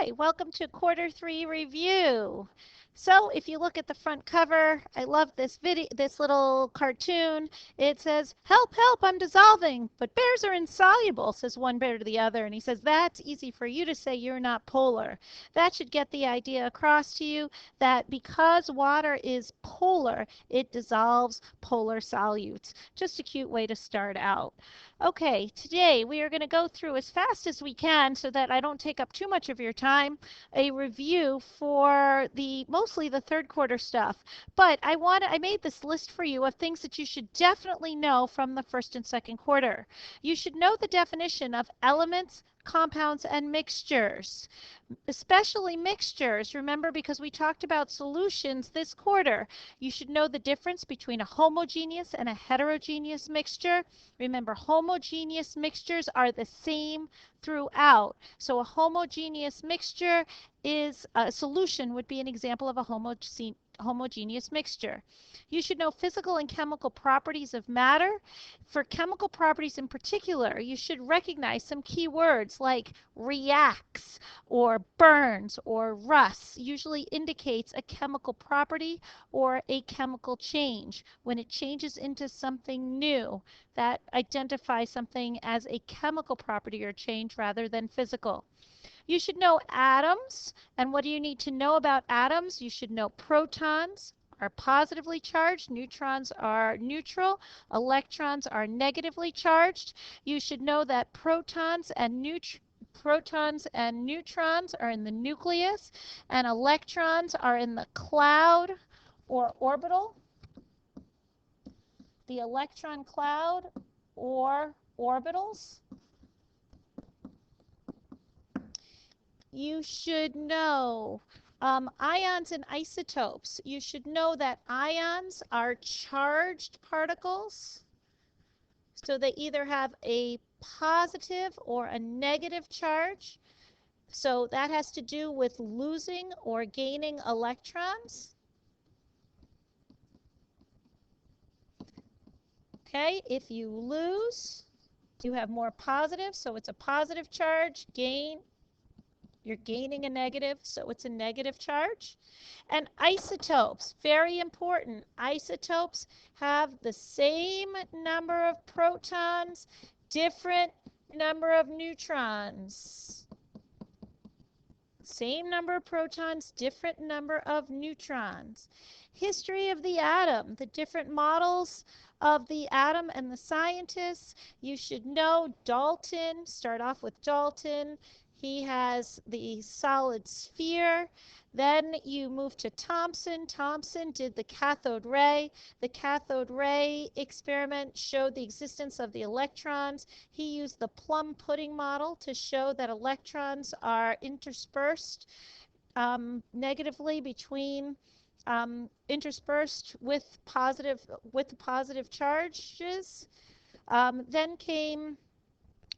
Hi, welcome to Quarter 3 review. So if you look at the front cover, I love this little cartoon. It says, "Help, help, I'm dissolving, but bears are insoluble," says one bear to the other. And he says, "That's easy for you to say, you're not polar." That should get the idea across to you that because water is polar, it dissolves polar solutes. Just a cute way to start out. Okay, today we are going to go through as fast as we can so that I don't take up too much of your time, a review for mostly the third quarter stuff. But I made this list for you of things that you should definitely know from the first and second quarter. You should know the definition of elements, compounds, and mixtures, especially mixtures. Remember, because we talked about solutions this quarter, you should know the difference between a homogeneous and a heterogeneous mixture. Remember, homogeneous mixtures are the same throughout. So a homogeneous mixture is a solution would be an example of a homogeneous mixture. You should know physical and chemical properties of matter. For chemical properties in particular, you should recognize some key words like reacts or burns or rusts. Usually indicates a chemical property or a chemical change. When it changes into something new, that identifies something as a chemical property or change rather than physical. You should know atoms. And what do you need to know about atoms? You should know protons are positively charged, neutrons are neutral, electrons are negatively charged. You should know that protons and neutrons are in the nucleus, and electrons are in the cloud or orbital, the electron cloud or orbitals. You should know ions and isotopes. You should know that ions are charged particles. So they either have a positive or a negative charge. So that has to do with losing or gaining electrons. Okay, if you lose, you have more positive, so it's a positive charge. Gain, you're gaining a negative, so it's a negative charge. And isotopes, very important. Isotopes have the same number of protons, different number of neutrons. Same number of protons, different number of neutrons. History of the atom, the different models of the atom and the scientists. You should know Dalton, start off with Dalton. He has the solid sphere. Then you move to Thomson. Thomson did the cathode ray. The cathode ray experiment showed the existence of the electrons. He used the plum pudding model to show that electrons are interspersed negatively between interspersed with positive charges. Then came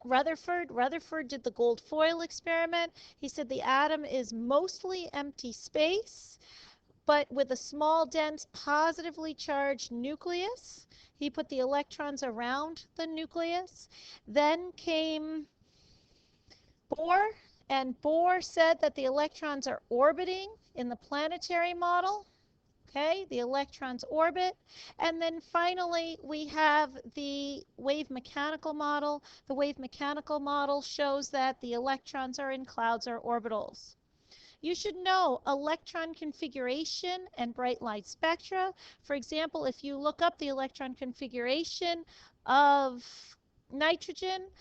Rutherford. Rutherford did the gold foil experiment. He said the atom is mostly empty space, but with a small, dense, positively charged nucleus. He put the electrons around the nucleus. Then came Bohr, and Bohr said that the electrons are orbiting in the planetary model. Okay, the electrons orbit. And then finally, we have the wave mechanical model. The wave mechanical model shows that the electrons are in clouds or orbitals. You should know electron configuration and bright light spectra. For example, if you look up the electron configuration of nitrogen,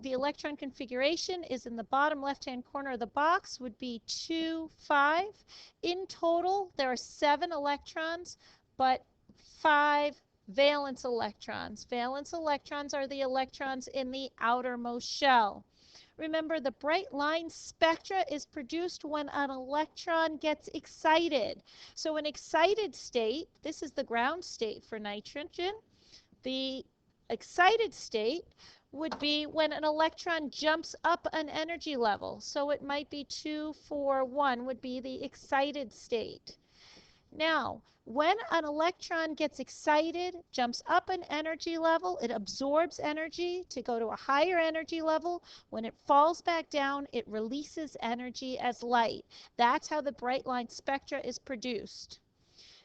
the electron configuration is in the bottom left-hand corner of the box, would be 2, 5. In total, there are 7 electrons, but 5 valence electrons. Valence electrons are the electrons in the outermost shell. Remember, the bright line spectra is produced when an electron gets excited. So an excited state, this is the ground state for nitrogen. The excited state would be when an electron jumps up an energy level. So it might be 2, 4, 1 would be the excited state. Now, when an electron gets excited, jumps up an energy level, it absorbs energy to go to a higher energy level. When it falls back down, it releases energy as light. That's how the bright line spectra is produced.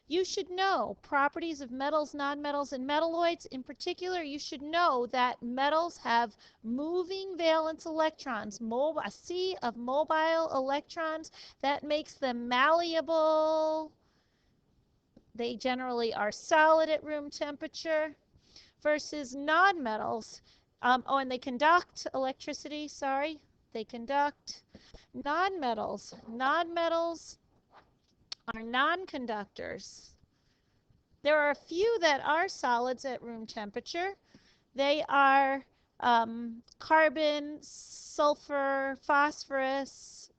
You should know properties of metals, nonmetals, and metalloids. In particular, you should know that metals have moving valence electrons, a sea of mobile electrons that makes them malleable. They generally are solid at room temperature versus nonmetals. And they conduct electricity, sorry. They conduct nonmetals. Nonmetals are non-conductors. There are a few that are solids at room temperature. They are carbon, sulfur, phosphorus,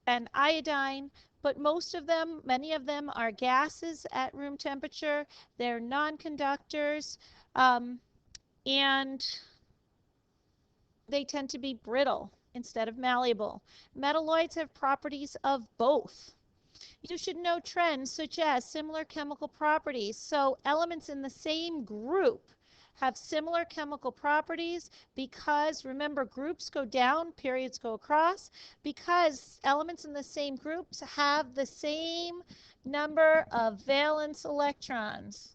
and iodine, but many of them are gases at room temperature. They're non-conductors, and they tend to be brittle instead of malleable. Metalloids have properties of both. You should know trends such as similar chemical properties. So elements in the same group have similar chemical properties because, remember, groups go down, periods go across, because elements in the same groups have the same number of valence electrons.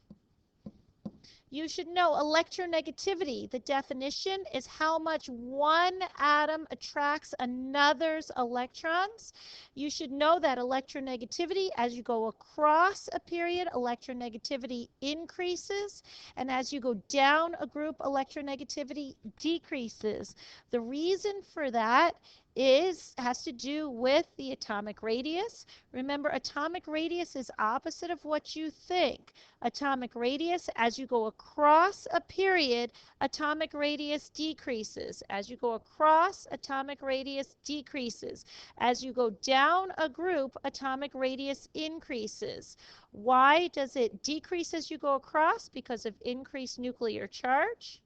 You should know electronegativity. The definition is how much one atom attracts another's electrons. You should know that electronegativity, as you go across a period, electronegativity increases, and as you go down a group, electronegativity decreases. The reason for that has to do with the atomic radius. Remember, atomic radius is opposite of what you think. Atomic radius, as you go across a period, atomic radius decreases. As you go across, atomic radius decreases. As you go down a group, atomic radius increases. Why does it decrease as you go across? Because of increased nuclear charge.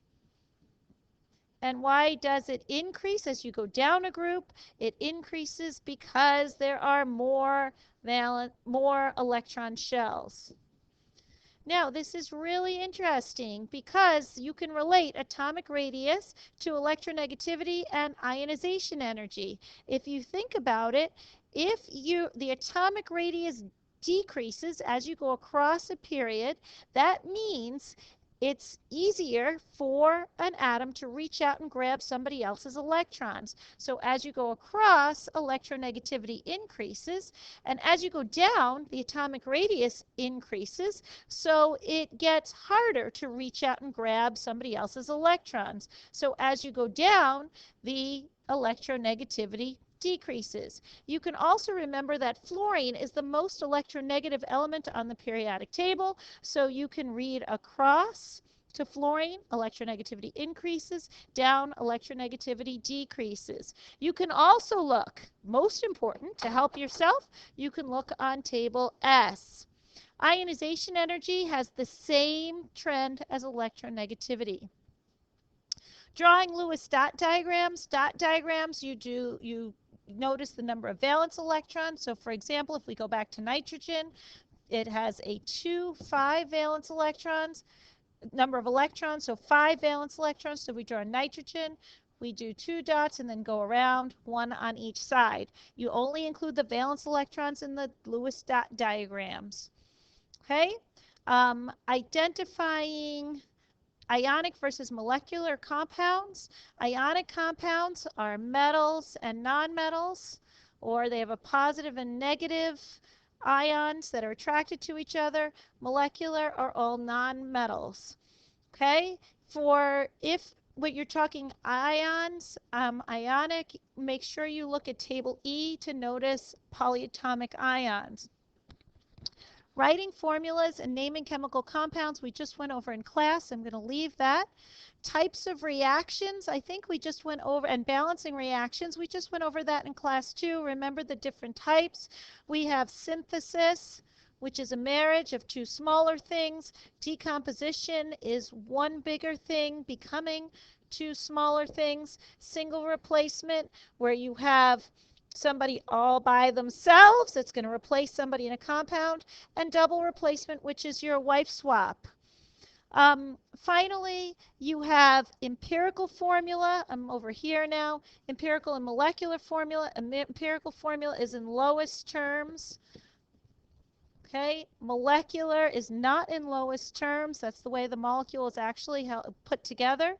And why does it increase as you go down a group? It increases because there are more electron shells. Now, this is really interesting because you can relate atomic radius to electronegativity and ionization energy. If you think about it, if the atomic radius decreases as you go across a period, that means it's easier for an atom to reach out and grab somebody else's electrons. So as you go across, electronegativity increases, and as you go down, the atomic radius increases, so it gets harder to reach out and grab somebody else's electrons. So as you go down, the electronegativity decreases. You can also remember that fluorine is the most electronegative element on the periodic table, so you can read across to fluorine, electronegativity increases, down, electronegativity decreases. You can also look, most important to help yourself, you can look on table S. Ionization energy has the same trend as electronegativity. Drawing Lewis dot diagrams, you notice the number of valence electrons. So for example, if we go back to nitrogen, it has a 5 valence electrons, number of electrons, so 5 valence electrons. So we draw nitrogen, we do 2 dots and then go around, 1 on each side. You only include the valence electrons in the Lewis dot diagrams. Okay, identifying ionic versus molecular compounds. Ionic compounds are metals and nonmetals, or they have a positive and negative ions that are attracted to each other. Molecular are all nonmetals. Okay, if what you're talking ions, ionic, make sure you look at table E to notice polyatomic ions. Writing formulas and naming chemical compounds we just went over in class. I'm going to leave that. Types of reactions, I think we just went over, and balancing reactions, we just went over that in class too. Remember the different types. We have synthesis, which is a marriage of 2 smaller things. Decomposition is 1 bigger thing becoming 2 smaller things. Single replacement, where you have somebody all by themselves, it's going to replace somebody in a compound, and double replacement, which is your wife swap. Finally, you have empirical formula. I'm over here now. Empirical and molecular formula. Empirical formula is in lowest terms. Okay, molecular is not in lowest terms. That's the way the molecule is actually put together.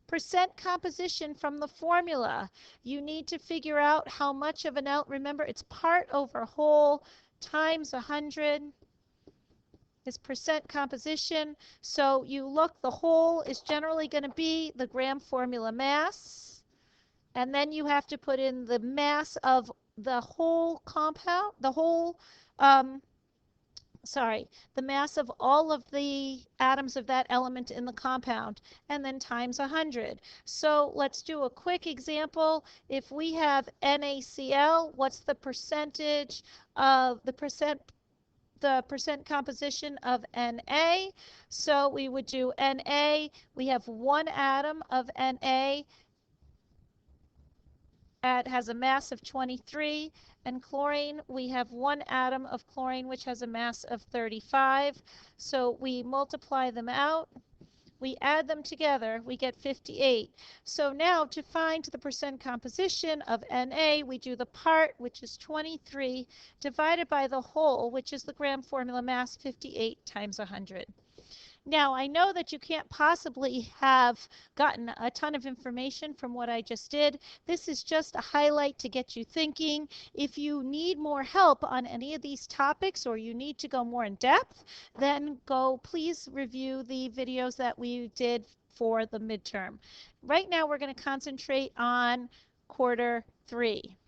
Percent composition from the formula. You need to figure out how much of an remember, it's part over whole times 100 is percent composition. So you look, the whole is generally going to be the gram formula mass. And then you have to put in the mass of the whole compound, the mass of all of the atoms of that element in the compound, and then times 100. So let's do a quick example. If we have NaCl, what's the percentage of the percent composition of Na? So we would do Na, we have one atom of Na. It has a mass of 23, and chlorine, we have one atom of chlorine which has a mass of 35. So we multiply them out, we add them together, we get 58. So now to find the percent composition of Na, we do the part, which is 23, divided by the whole, which is the gram formula mass, 58 times 100. Now, I know that you can't possibly have gotten a ton of information from what I just did. This is just a highlight to get you thinking. If you need more help on any of these topics or you need to go more in depth, then please review the videos that we did for the midterm. Right now, we're going to concentrate on quarter 3.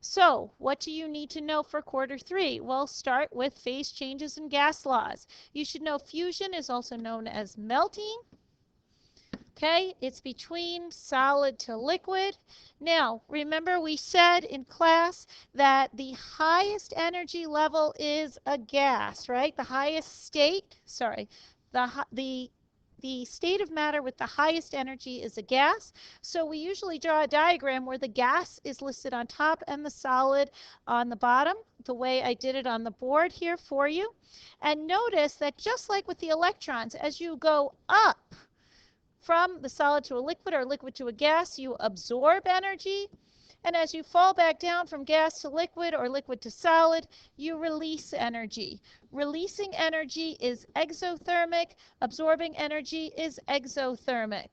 So what do you need to know for quarter 3? Well, start with phase changes and gas laws. You should know fusion is also known as melting. Okay, it's between solid to liquid. Now, remember we said in class that the highest energy level is a gas, right? The highest state, the state of matter with the highest energy is a gas. So we usually draw a diagram where the gas is listed on top and the solid on the bottom, the way I did it on the board here for you. And notice that just like with the electrons, as you go up from the solid to a liquid or liquid to a gas, you absorb energy. And as you fall back down from gas to liquid or liquid to solid, you release energy. Releasing energy is exothermic. Absorbing energy is exothermic.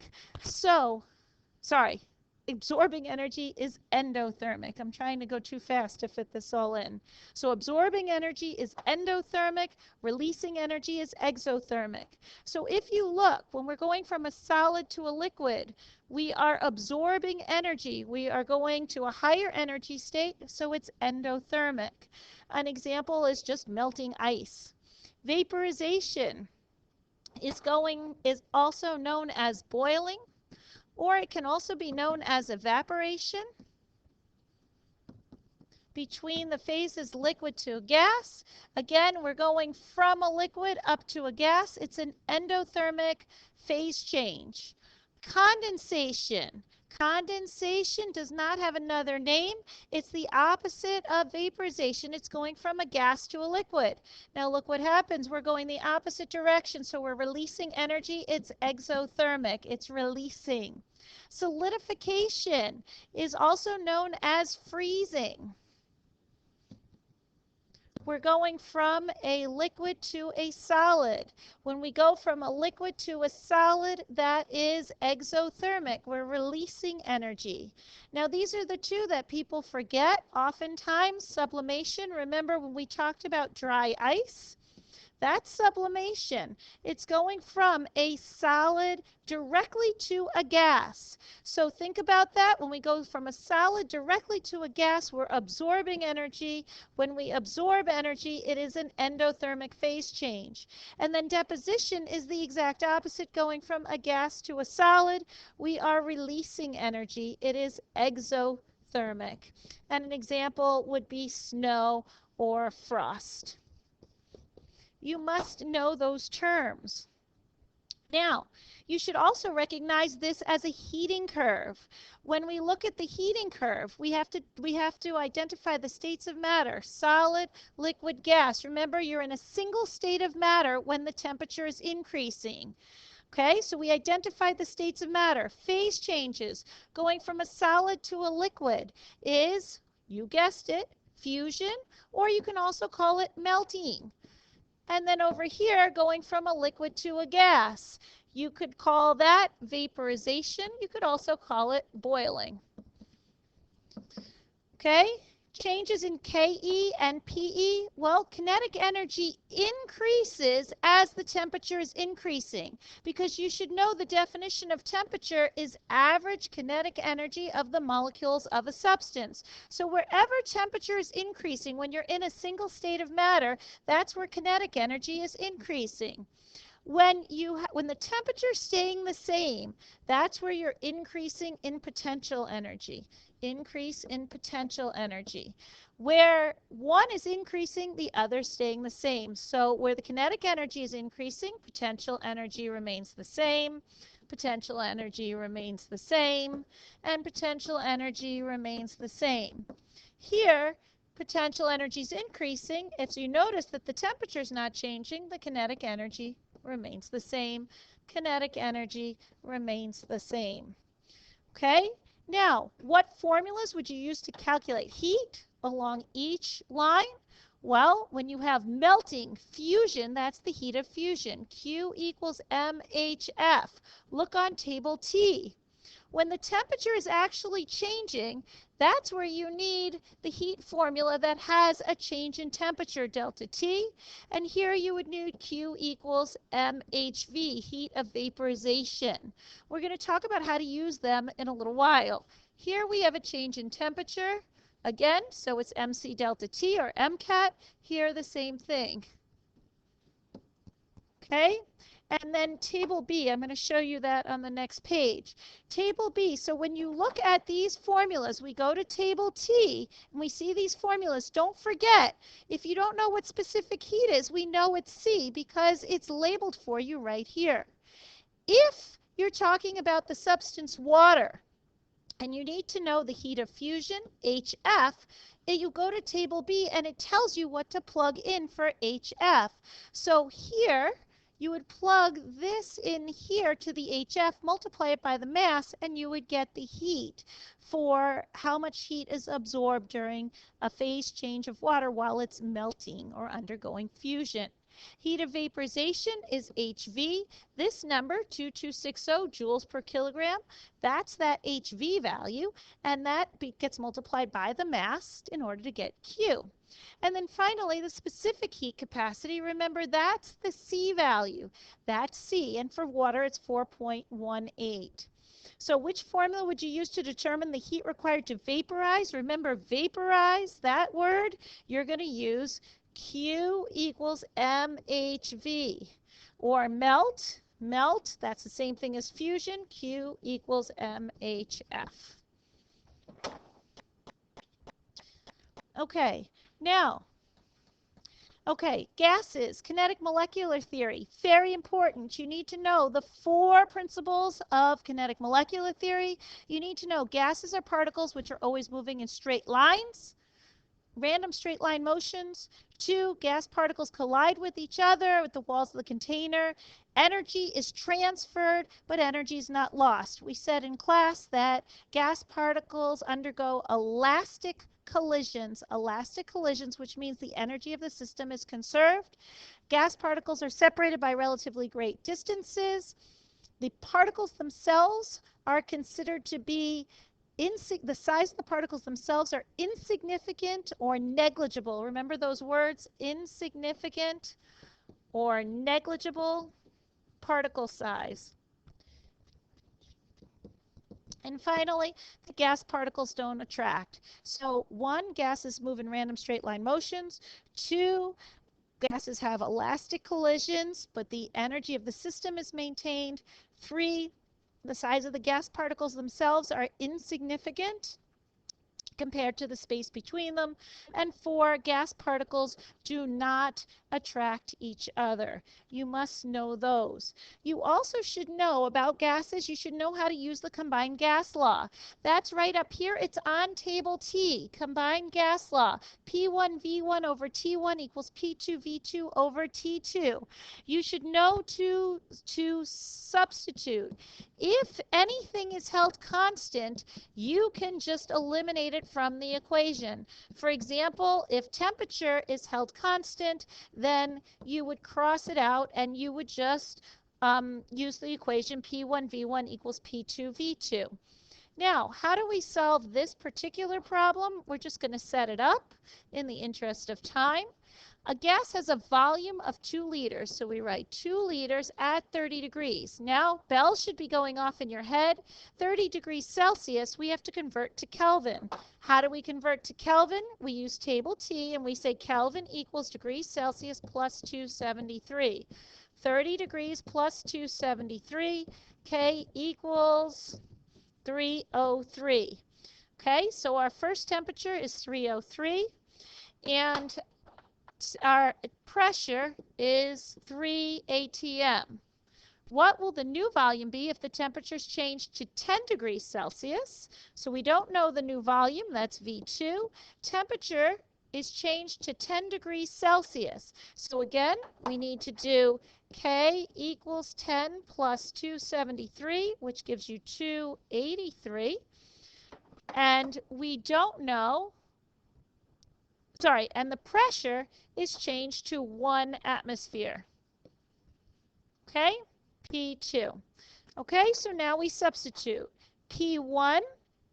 Absorbing energy is endothermic. I'm trying to go too fast to fit this all in. So absorbing energy is endothermic, releasing energy is exothermic. So if you look, when we're going from a solid to a liquid, we are absorbing energy. We are going to a higher energy state, so it's endothermic. An example is just melting ice. Vaporization is also known as boiling, or it can also be known as evaporation. Between the phases liquid to gas, again, we're going from a liquid up to a gas. It's an endothermic phase change. Condensation. Condensation does not have another name. It's the opposite of vaporization. It's going from a gas to a liquid. Now look what happens. We're going the opposite direction, so we're releasing energy. It's exothermic. It's releasing. Solidification is also known as freezing. We're going from a liquid to a solid. When we go from a liquid to a solid, that is exothermic. We're releasing energy. Now, these are the two that people forget oftentimes. Sublimation, remember when we talked about dry ice? That's sublimation. It's going from a solid directly to a gas. So think about that. When we go from a solid directly to a gas, we're absorbing energy. When we absorb energy, it is an endothermic phase change. And then deposition is the exact opposite. Going from a gas to a solid, we are releasing energy. It is exothermic. And an example would be snow or frost. You must know those terms. Now, you should also recognize this as a heating curve. When we look at the heating curve, we have to identify the states of matter: solid, liquid, gas. Remember, you're in a single state of matter when the temperature is increasing. Okay, so we identified the states of matter. Phase changes, going from a solid to a liquid, is, you guessed it, fusion, or you can also call it melting. And then over here, going from a liquid to a gas, you could call that vaporization. You could also call it boiling. Okay, changes in KE and PE. Well, kinetic energy increases as the temperature is increasing, because you should know the definition of temperature is average kinetic energy of the molecules of a substance. So wherever temperature is increasing when you're in a single state of matter, that's where kinetic energy is increasing. When the temperature is staying the same, that's where you're increasing in potential energy. Increase in potential energy. Where one is increasing, the other is staying the same. So where the kinetic energy is increasing, potential energy remains the same. Potential energy remains the same, and potential energy remains the same. Here, potential energy is increasing. If you notice that the temperature is not changing, the kinetic energy remains the same. Kinetic energy remains the same. Okay? Now, what formulas would you use to calculate heat along each line? Well, when you have melting, fusion, that's the heat of fusion. Q equals MHF. Look on table T. When the temperature is actually changing, that's where you need the heat formula that has a change in temperature, delta T. And here you would need Q equals MHV, heat of vaporization. We're going to talk about how to use them in a little while. Here we have a change in temperature. Again, so it's MC delta T or MCAT. Here the same thing. Okay? And then table B, I'm going to show you that on the next page. Table B, so when you look at these formulas, we go to table T and we see these formulas. Don't forget, if you don't know what specific heat is, we know it's C because it's labeled for you right here. If you're talking about the substance water, and you need to know the heat of fusion, HF, you go to table B and it tells you what to plug in for HF. So here, you would plug this in here to the HF, multiply it by the mass, and you would get the heat for how much heat is absorbed during a phase change of water while it's melting or undergoing fusion. Heat of vaporization is HV. This number, 2260 joules per kilogram, that's that HV value, and that gets multiplied by the mass in order to get Q. And then finally, the specific heat capacity, remember that's the C value. That's C, and for water it's 4.18. So which formula would you use to determine the heat required to vaporize? Remember, vaporize, that word, you're going to use Q equals MHV. Or melt, that's the same thing as fusion, Q equals MHF. Okay, now, gases, kinetic molecular theory, very important. You need to know the 4 principles of kinetic molecular theory. You need to know gases are particles which are always moving in straight lines. Random straight line motions. 2, gas particles collide with each other with the walls of the container. Energy is transferred, but energy is not lost. We said in class that gas particles undergo elastic collisions, which means the energy of the system is conserved. Gas particles are separated by relatively great distances. The particles themselves are considered to be the size of the particles themselves are insignificant or negligible. Remember those words, insignificant or negligible particle size. And finally, the gas particles don't attract. So 1, gases move in random straight line motions. 2, gases have elastic collisions, but the energy of the system is maintained. 3, the size of the gas particles themselves are insignificant. compared to the space between them. And 4, gas particles do not attract each other. You must know those. You also should know about gases. You should know how to use the combined gas law. That's right up here. It's on table T, combined gas law. P1V1 over T1 equals P2V2 over T2. You should know to substitute. If anything is held constant, you can just eliminate it from the equation. For example, if temperature is held constant, then you would cross it out and you would just use the equation P1V1 equals P2V2. Now, how do we solve this particular problem? We're just going to set it up in the interest of time. A gas has a volume of 2 liters, so we write 2 liters at 30 degrees. Now, bells should be going off in your head. 30 degrees Celsius, we have to convert to Kelvin. How do we convert to Kelvin? We use table T, and we say Kelvin equals degrees Celsius plus 273. 30 degrees plus 273, K equals 303. Okay, so our first temperature is 303, and our pressure is 3 atm. What will the new volume be if the temperature's changed to 10 degrees Celsius? So we don't know the new volume, that's V2. Temperature is changed to 10 degrees Celsius. So again, we need to do K equals 10 plus 273, which gives you 283. And we don't know, and the pressure is changed to 1 atmosphere. Okay, P2. Okay, so now we substitute. P1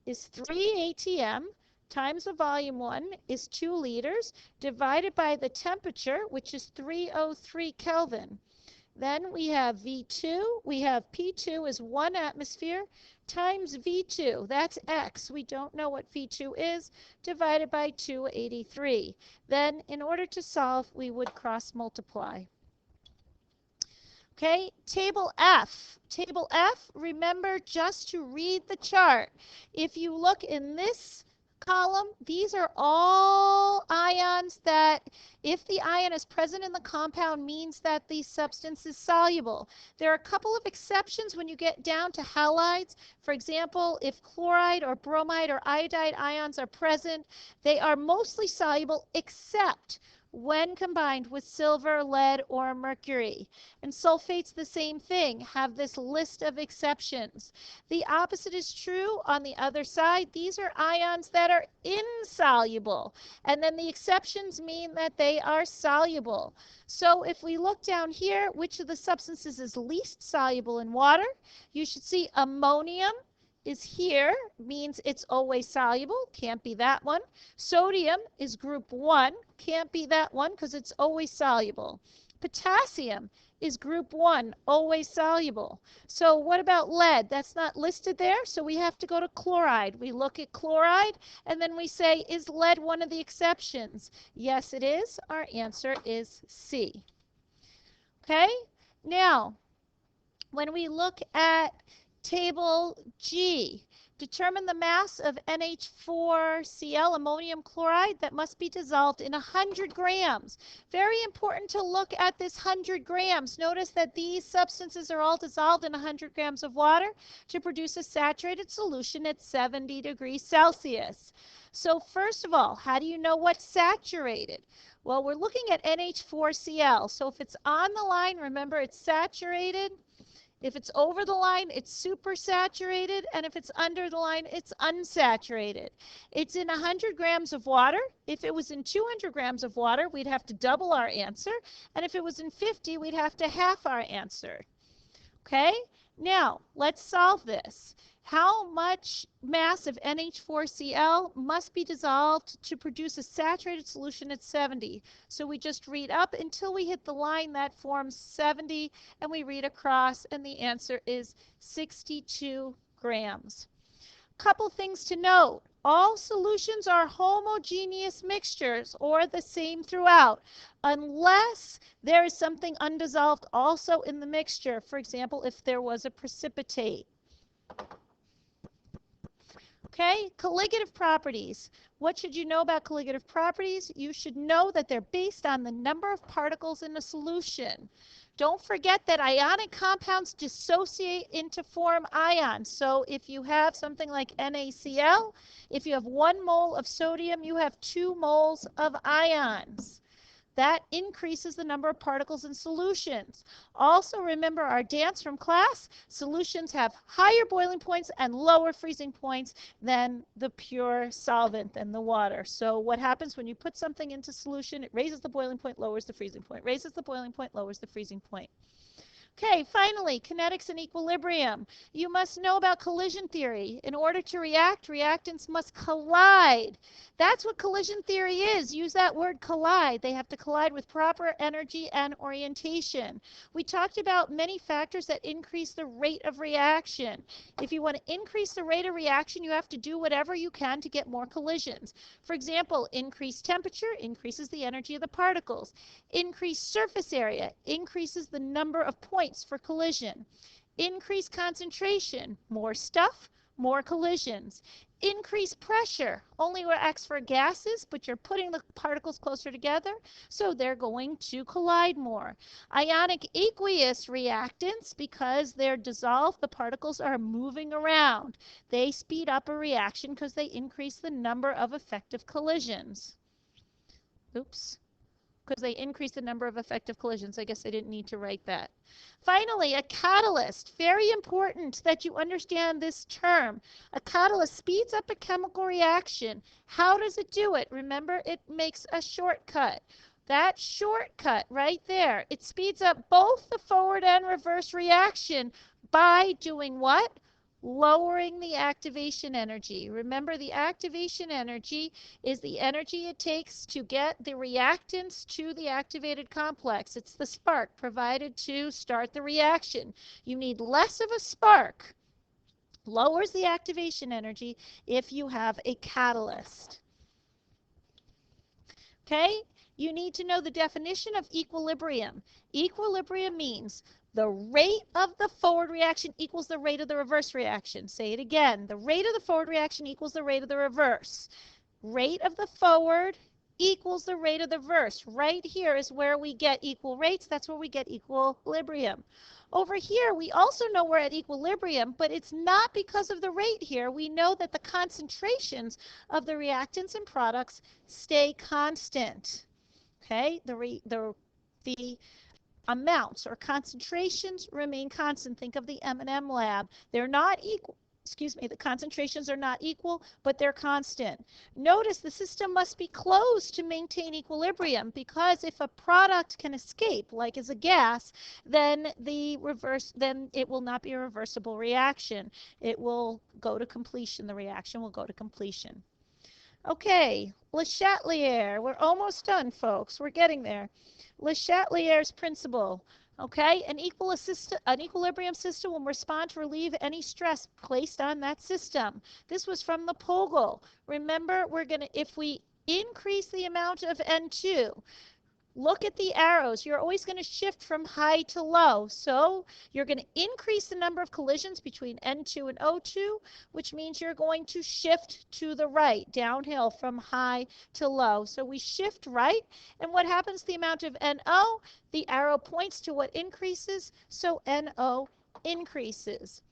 is 3 atm times the volume 1 is 2 liters divided by the temperature, which is 303 Kelvin. Then we have V2, we have P2 is 1 atmosphere times V2, that's X, we don't know what V2 is, divided by 283. Then in order to solve, we would cross multiply. Okay, table F. Table F, remember just to read the chart. If you look in this column, these are all ions that, if the ion is present in the compound, means that the substance is soluble. There are a couple of exceptions when you get down to halides. For example, if chloride or bromide or iodide ions are present, they are mostly soluble except when combined with silver, lead, or mercury. And sulfates, the same thing, have this list of exceptions. The opposite is true on the other side. These are ions that are insoluble, and then the exceptions mean that they are soluble. So if we look down here, which of the substances is least soluble in water? You should see ammonium is here, means it's always soluble, can't be that one. Sodium is group 1, can't be that one because it's always soluble. Potassium is group 1, always soluble. So what about lead? That's not listed there, so we have to go to chloride. We look at chloride and then we say, is lead one of the exceptions? Yes, it is. Our answer is C. Okay, now when we look at table G, determine the mass of NH4Cl, ammonium chloride, that must be dissolved in 100 grams. Very important to look at this 100 grams. Notice that these substances are all dissolved in 100 grams of water to produce a saturated solution at 70 degrees Celsius. So first of all, how do you know what's saturated? Well, we're looking at NH4Cl. So if it's on the line, remember it's saturated. If it's over the line, it's supersaturated, and if it's under the line, it's unsaturated. It's in 100 grams of water. If it was in 200 grams of water, we'd have to double our answer, and if it was in 50, we'd have to half our answer. Okay? Now, let's solve this. How much mass of NH4Cl must be dissolved to produce a saturated solution at 70? So we just read up until we hit the line that forms 70, and we read across, and the answer is 62 grams. Couple things to note. All solutions are homogeneous mixtures, or the same throughout, unless there is something undissolved also in the mixture. For example, if there was a precipitate. Okay, colligative properties. What should you know about colligative properties? You should know that they're based on the number of particles in a solution. Don't forget that ionic compounds dissociate into form ions. So if you have something like NaCl, if you have 1 mole of sodium, you have 2 moles of ions. That increases the number of particles in solutions. Also, remember our dance from class, solutions have higher boiling points and lower freezing points than the pure solvent, than the water. So what happens when you put something into solution? It raises the boiling point, lowers the freezing point, raises the boiling point, lowers the freezing point. Okay, finally, kinetics and equilibrium. You must know about collision theory. In order to react, reactants must collide. That's what collision theory is. Use that word collide. They have to collide with proper energy and orientation. We talked about many factors that increase the rate of reaction. If you want to increase the rate of reaction, you have to do whatever you can to get more collisions. For example, increased temperature increases the energy of the particles. Increased surface area increases the number of points for collision. Increased concentration, more stuff, more collisions. Increased pressure only acts for gases, but you're putting the particles closer together, so they're going to collide more. Ionic aqueous reactants, because they're dissolved, the particles are moving around. They speed up a reaction because they increase the number of effective collisions. Oops. Because they increase the number of effective collisions. I guess I didn't need to write that. Finally, a catalyst. Very important that you understand this term. A catalyst speeds up a chemical reaction. How does it do it? Remember, it makes a shortcut. That shortcut right there, it speeds up both the forward and reverse reaction by doing what? Lowering the activation energy. Remember, the activation energy is the energy it takes to get the reactants to the activated complex. It's the spark provided to start the reaction. You need less of a spark. Lowers the activation energy if you have a catalyst. Okay? You need to know the definition of equilibrium. Equilibrium means the rate of the forward reaction equals the rate of the reverse reaction. Say it again. The rate of the forward reaction equals the rate of the reverse. Rate of the forward equals the rate of the reverse. Right here is where we get equal rates. That's where we get equilibrium. Over here, we also know we're at equilibrium, but it's not because of the rate here. We know that the concentrations of the reactants and products stay constant. Okay, the amounts or concentrations remain constant. Think of the M&M lab. They're not equal. Excuse me, the concentrations are not equal, but they're constant. Notice the system must be closed to maintain equilibrium, because if a product can escape, like as a gas, then it will not be a reversible reaction. It will go to completion. The reaction will go to completion. Okay, Le Chatelier's. We're almost done, folks. We're getting there. Le Chatelier's principle. Okay, an equilibrium system will respond to relieve any stress placed on that system. This was from the Pogel. Remember, if we increase the amount of N2, look at the arrows. You're always going to shift from high to low. So you're going to increase the number of collisions between N2 and O2, which means you're going to shift to the right, downhill from high to low. So we shift right. And what happens to the amount of NO? The arrow points to what increases, so NO increases.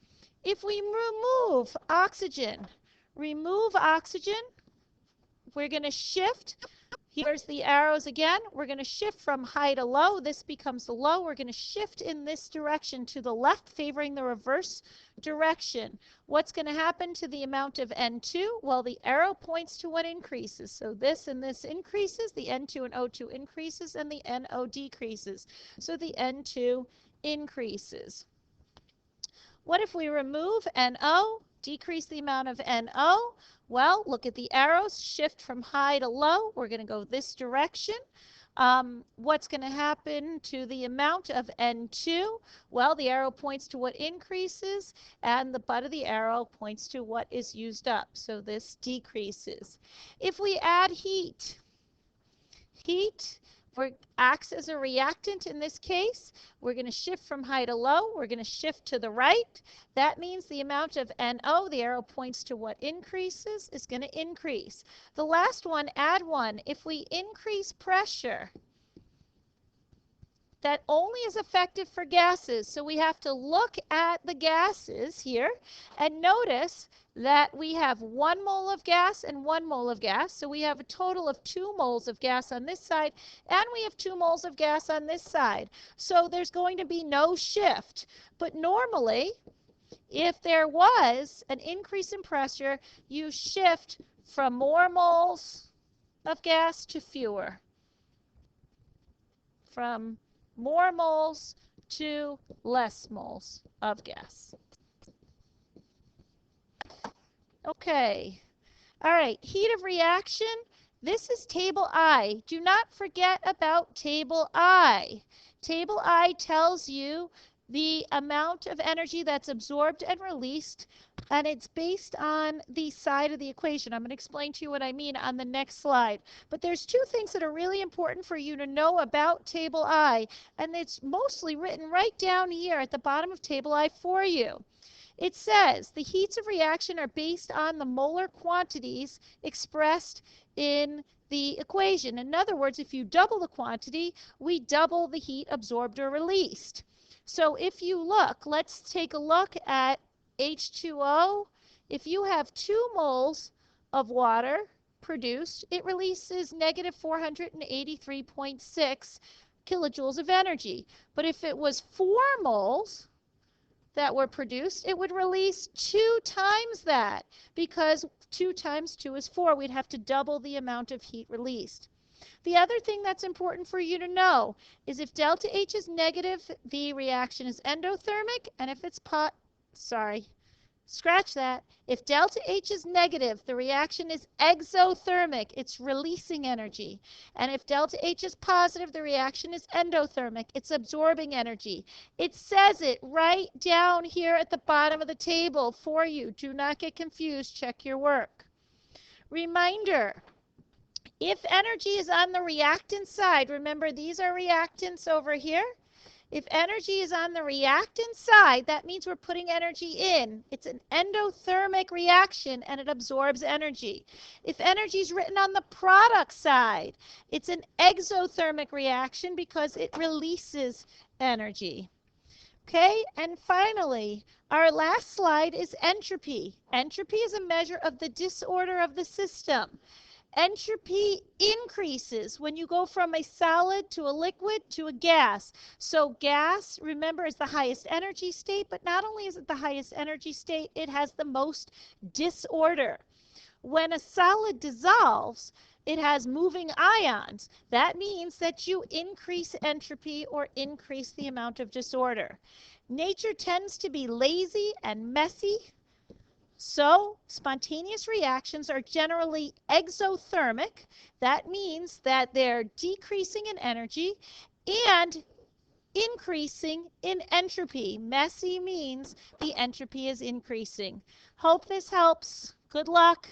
If we remove oxygen, we're going to shift. Here's the arrows again. We're going to shift from high to low. This becomes the low. We're going to shift in this direction to the left, favoring the reverse direction. What's going to happen to the amount of N2? Well, the arrow points to what increases. So this and this increases. The N2 and O2 increases, and the NO decreases. So the N2 increases. What if we remove NO, decrease the amount of NO? Well, look at the arrows, shift from high to low. We're going to go this direction. What's going to happen to the amount of N2? Well, the arrow points to what increases, and the butt of the arrow points to what is used up. So this decreases. If we add heat acts as a reactant in this case. We're going to shift from high to low. We're going to shift to the right. That means the amount of NO, the arrow points to what increases, is going to increase. The last one, add 1. If we increase pressure, that only is effective for gases. So we have to look at the gases here and notice that we have 1 mole of gas and 1 mole of gas. So we have a total of 2 moles of gas on this side, and we have 2 moles of gas on this side. So there's going to be no shift. But normally, if there was an increase in pressure, you shift from more moles of gas to fewer. From more moles to less moles of gas. Okay. All right, heat of reaction. This is table I. Do not forget about table I. Table I tells you the amount of energy that's absorbed and released, and it's based on the side of the equation. I'm going to explain to you what I mean on the next slide. But there's 2 things that are really important for you to know about table I, and it's mostly written right down here at the bottom of table I for you. It says the heats of reaction are based on the molar quantities expressed in the equation. In other words, if you double the quantity, we double the heat absorbed or released. So if you look, let's take a look at H2O. If you have 2 moles of water produced, it releases negative 483.6 kilojoules of energy. But if it was 4 moles that were produced, it would release 2 times that, because 2 times 2 is 4. We'd have to double the amount of heat released. The other thing that's important for you to know is if delta H is negative, the reaction is endothermic, and if it's If delta H is negative, the reaction is exothermic. It's releasing energy. And if delta H is positive, the reaction is endothermic. It's absorbing energy. It says it right down here at the bottom of the table for you. Do not get confused. Check your work. Reminder, if energy is on the reactant side, remember these are reactants over here. If energy is on the reactant side, that means we're putting energy in. It's an endothermic reaction and it absorbs energy. If energy is written on the product side, it's an exothermic reaction because it releases energy. Okay, and finally, our last slide is entropy. Entropy is a measure of the disorder of the system. Entropy increases when you go from a solid to a liquid to a gas. So gas, remember, is the highest energy state, but not only is it the highest energy state, it has the most disorder. When a solid dissolves, it has moving ions. That means that you increase entropy or increase the amount of disorder. Nature tends to be lazy and messy. So spontaneous reactions are generally exothermic. That means that they're decreasing in energy and increasing in entropy. Messy means the entropy is increasing. Hope this helps. Good luck.